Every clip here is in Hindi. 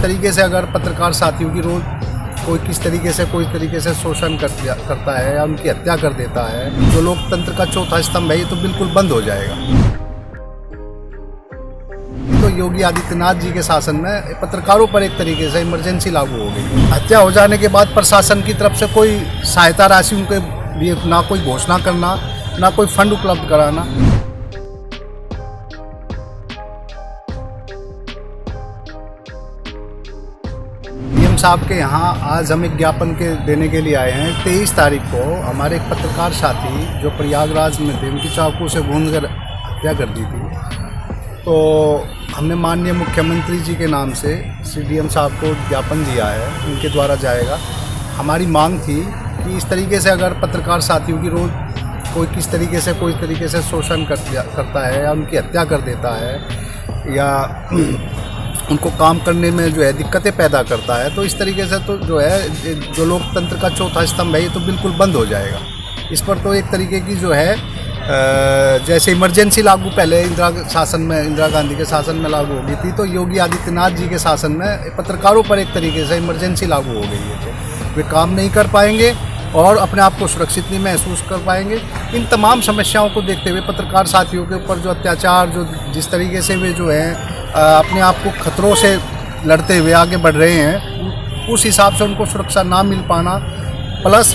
तरीके से अगर पत्रकार साथियों की रोज कोई किस तरीके से शोषण करता है या उनकी हत्या कर देता है, जो लोकतंत्र का चौथा स्तंभ है, ये तो बिल्कुल बंद हो जाएगा। तो योगी आदित्यनाथ जी के शासन में पत्रकारों पर एक तरीके से इमरजेंसी लागू हो गई। हत्या हो जाने के बाद प्रशासन की तरफ से कोई सहायता राशि उनके लिए ना कोई घोषणा करना, ना कोई फंड उपलब्ध कराना। डीएम साहब के यहाँ आज हम एक ज्ञापन देने के लिए आए हैं। 23 तारीख को हमारे एक पत्रकार साथी जो प्रयागराज में थे, उनकी चाकू से भूनकर हत्या कर दी थी। तो हमने माननीय मुख्यमंत्री जी के नाम से श्री डीएम साहब को ज्ञापन दिया है, उनके द्वारा जाएगा। हमारी मांग थी कि इस तरीके से अगर पत्रकार साथियों की रोज कोई किस तरीके से शोषण करता है या उनकी हत्या कर देता है या उनको काम करने में जो है दिक्कतें पैदा करता है, तो इस तरीके से तो जो है जो लोकतंत्र का चौथा स्तंभ है, ये तो बिल्कुल बंद हो जाएगा। इस पर तो एक तरीके की जो है जैसे इमरजेंसी लागू पहले इंदिरा गांधी के शासन में लागू हो गई थी, तो योगी आदित्यनाथ जी के शासन में पत्रकारों पर एक तरीके से इमरजेंसी लागू हो गई है। वे काम नहीं कर पाएंगे और अपने आप को सुरक्षित नहीं महसूस कर पाएंगे। इन तमाम समस्याओं को देखते हुए पत्रकार साथियों के ऊपर जो अत्याचार, जो जिस तरीके से वे जो है अपने आप को खतरों से लड़ते हुए आगे बढ़ रहे हैं, उस हिसाब से उनको सुरक्षा ना मिल पाना, प्लस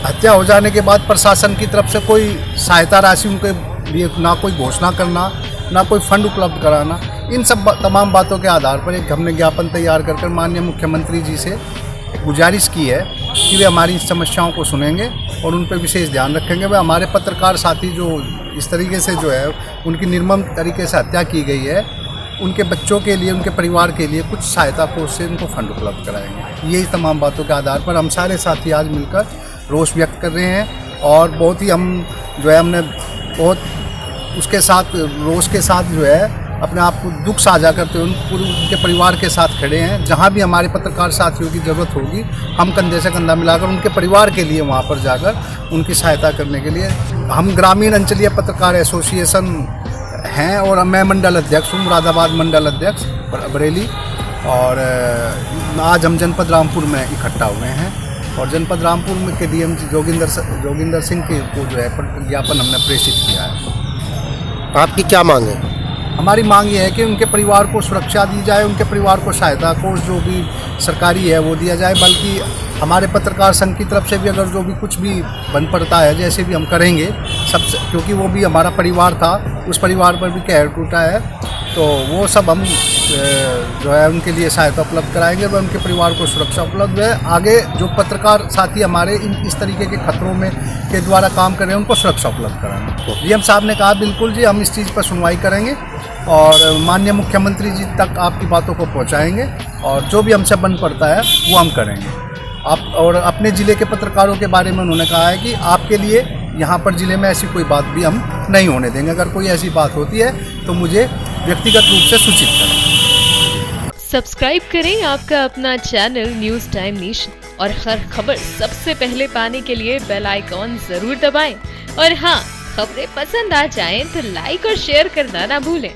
हत्या हो जाने के बाद प्रशासन की तरफ से कोई सहायता राशि उनके लिए ना कोई घोषणा करना, ना कोई फंड उपलब्ध कराना, इन सब तमाम बातों के आधार पर एक हमने ज्ञापन तैयार कर माननीय मुख्यमंत्री जी से गुजारिश की है कि वे हमारी समस्याओं को सुनेंगे और उन पर विशेष ध्यान रखेंगे। वे हमारे पत्रकार साथी जो इस तरीके से जो है उनकी निर्मम तरीके से हत्या की गई है, उनके बच्चों के लिए, उनके परिवार के लिए कुछ सहायता कोष से उनको फंड उपलब्ध कराएंगे। यही तमाम बातों के आधार पर हम सारे साथी आज मिलकर रोष व्यक्त कर रहे हैं और बहुत ही हम जो है हमने बहुत उसके साथ रोष के साथ जो है अपने आप को दुख साझा करते हुए उनके परिवार के साथ खड़े हैं। जहां भी हमारे पत्रकार साथियों की ज़रूरत होगी, हम कंधे से कंधा मिलाकर उनके परिवार के लिए वहां पर जाकर उनकी सहायता करने के लिए हम ग्रामीण अंचलीय पत्रकार एसोसिएशन हैं और मैं मंडल अध्यक्ष हूँ, मुरादाबाद मंडल अध्यक्ष बरेली। और आज हम जनपद रामपुर में इकट्ठा हुए हैं और जनपद रामपुर में के डीएम जोगिंदर सिंह को जो है ज्ञापन हमने प्रेषित किया है। आपकी क्या मांग है? हमारी मांग ये है कि उनके परिवार को सुरक्षा दी जाए, उनके परिवार को सहायता कोष जो भी सरकारी है वो दिया जाए, बल्कि हमारे पत्रकार संघ की तरफ से भी अगर जो भी कुछ भी बन पड़ता है, जैसे भी हम करेंगे सबसे, क्योंकि वो भी हमारा परिवार था, उस परिवार पर भी कहर टूटा है, तो वो सब हम जो है उनके लिए सहायता उपलब्ध कराएंगे व उनके परिवार को सुरक्षा उपलब्ध है। आगे जो पत्रकार साथी हमारे इस तरीके के खतरों में के द्वारा काम कर रहे हैं, उनको सुरक्षा उपलब्ध कराएंगे। डीएम साहब ने कहा बिल्कुल जी, हम इस चीज़ पर सुनवाई करेंगे और माननीय मुख्यमंत्री जी तक आपकी बातों को पहुंचाएंगे और जो भी हमसे बन पड़ता है वो हम करेंगे। आप और अपने ज़िले के पत्रकारों के बारे में उन्होंने कहा है कि आपके लिए यहाँ पर ज़िले में ऐसी कोई बात भी हम नहीं होने देंगे। अगर कोई ऐसी बात होती है तो मुझे व्यक्तिगत रूप से सूचित करें। सब्सक्राइब करें आपका अपना चैनल न्यूज़ टाइम नेशन और हर खबर सबसे पहले पाने के लिए बेल आइकॉन जरूर दबाएं। और हाँ, खबरें पसंद आ जाएं तो लाइक और शेयर करना ना भूलें।